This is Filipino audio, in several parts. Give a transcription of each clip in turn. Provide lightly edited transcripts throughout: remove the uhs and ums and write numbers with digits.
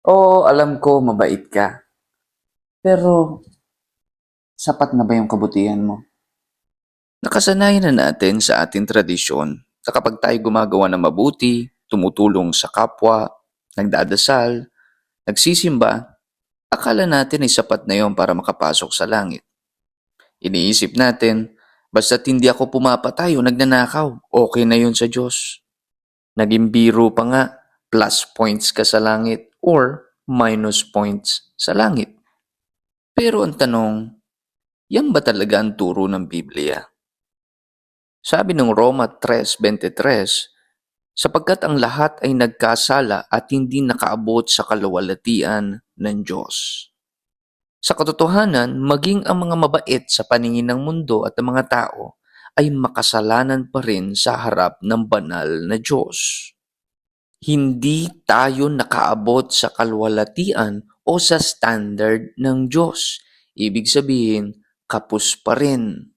Oo, alam ko mabait ka. Pero sapat na ba yung kabutihan mo? Nakasanayan na natin sa ating tradisyon na kapag tayo gumagawa ng mabuti, tumutulong sa kapwa, nagdadasal, nagsisimba, akala natin ay sapat na yon para makapasok sa langit. Iniisip natin, basta't hindi ako pumapatay o nagnanakaw, okay na yon sa Diyos. Naging biro pa nga, plus points ka sa langit or minus points sa langit. Pero ang tanong, yan ba talaga ang turo ng Biblia? Sabi ng Roma 3:23, sapagkat ang lahat ay nagkasala at hindi nakaabot sa kaluwalhatian ng Diyos. Sa katotohanan, maging ang mga mabait sa paningin ng mundo at ng mga tao ay makasalanan pa rin sa harap ng banal na Diyos. Hindi tayo nakaabot sa kaluwalhatian o sa standard ng Diyos. Ibig sabihin, kapos pa rin.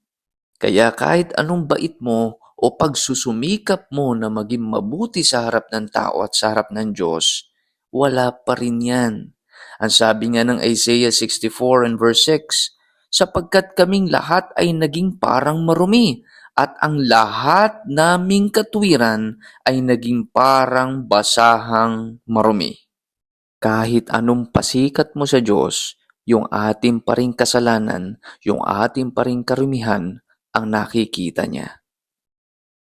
Kaya kahit anong bait mo o pagsusumikap mo na maging mabuti sa harap ng tao at sa harap ng Diyos, wala pa rin yan. Ang sabi nga ng Isaiah 64 and verse 6, sapagkat kaming lahat ay naging parang marumi, at ang lahat naming katwiran ay naging parang basahang marumi. Kahit anong pasikat mo sa Diyos, yung ating pa ring kasalanan, yung ating pa ring karumihan, ang nakikita niya.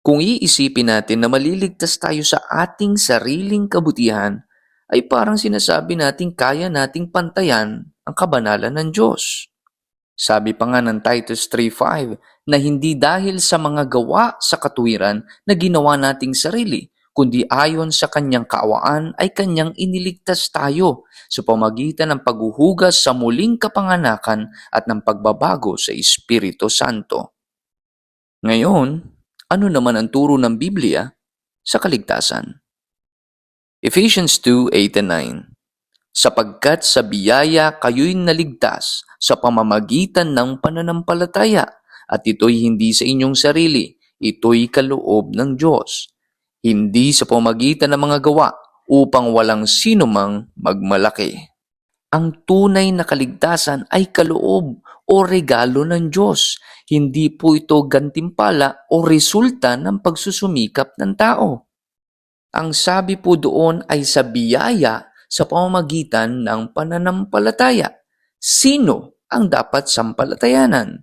Kung iisipin natin na maliligtas tayo sa ating sariling kabutihan, ay parang sinasabi nating kaya nating pantayan ang kabanalan ng Diyos. Sabi pa nga ng Titus 3:5 na hindi dahil sa mga gawa sa katuwiran na ginawa nating sarili, kundi ayon sa kanyang kaawaan ay kanyang iniligtas tayo sa pamagitan ng paghuhugas sa muling kapanganakan at ng pagbabago sa Espiritu Santo. Ngayon, ano naman ang turo ng Biblia sa kaligtasan? Ephesians 2:8-9, sapagkat sa biyaya kayo'y naligtas sa pamamagitan ng pananampalataya, at ito'y hindi sa inyong sarili, ito'y kaloob ng Diyos, hindi sa pamamagitan ng mga gawa, upang walang sinumang magmalaki. Ang tunay na kaligtasan ay kaloob o regalo ng Diyos. Hindi po ito gantimpala o resulta ng pagsusumikap ng tao. Ang sabi po doon ay sa biyaya sa pamamagitan ng pananampalataya. Sino ang dapat sampalatayanan?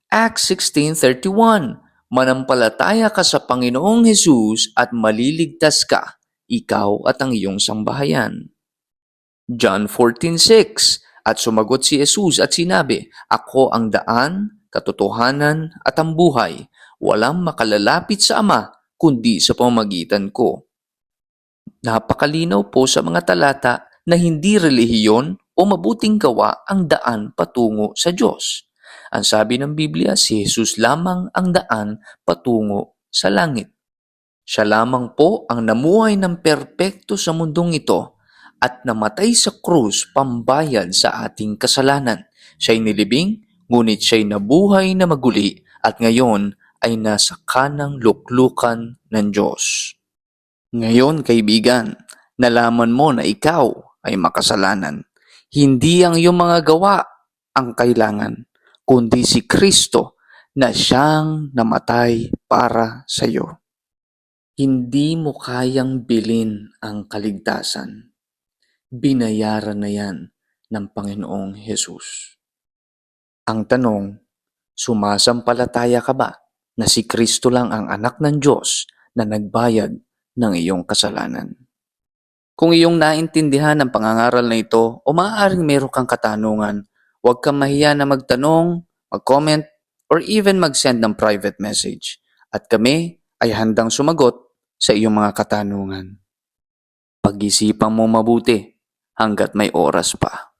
Acts 16:31, manampalataya ka sa Panginoong Hesus at maliligtas ka, ikaw at ang iyong sambahayan. John 14:6, at sumagot si Jesus at sinabi, ako ang daan, katotohanan at ang buhay. Walang makalalapit sa Ama kundi sa pamamagitan ko. Napakalinaw po sa mga talata na hindi relihiyon o mabuting gawa ang daan patungo sa Diyos. Ang sabi ng Biblia, si Jesus lamang ang daan patungo sa langit. Siya lamang po ang namuhay ng perpekto sa mundong ito at namatay sa krus pambayad sa ating kasalanan. Siya'y nilibing, ngunit siya'y nabuhay na maguli at ngayon ay nasa kanang luklukan ng Diyos. Ngayon, kaibigan, nalaman mo na ikaw ay makasalanan. Hindi ang iyong mga gawa ang kailangan, kundi si Kristo na siyang namatay para sa iyo. Hindi mo kayang bilhin ang kaligtasan. Binayaran na yan ng Panginoong Hesus. Ang tanong, sumasampalataya ka ba na si Kristo lang ang anak ng Diyos na nagbayad ng iyong kasalanan? Kung iyong naintindihan ang pangangaral na ito o maaaring meron kang katanungan, huwag kang mahiya na magtanong, mag-comment, or even mag-send ng private message. At kami ay handang sumagot sa iyong mga katanungan. Pag-isipan mo mabuti hanggat may oras pa.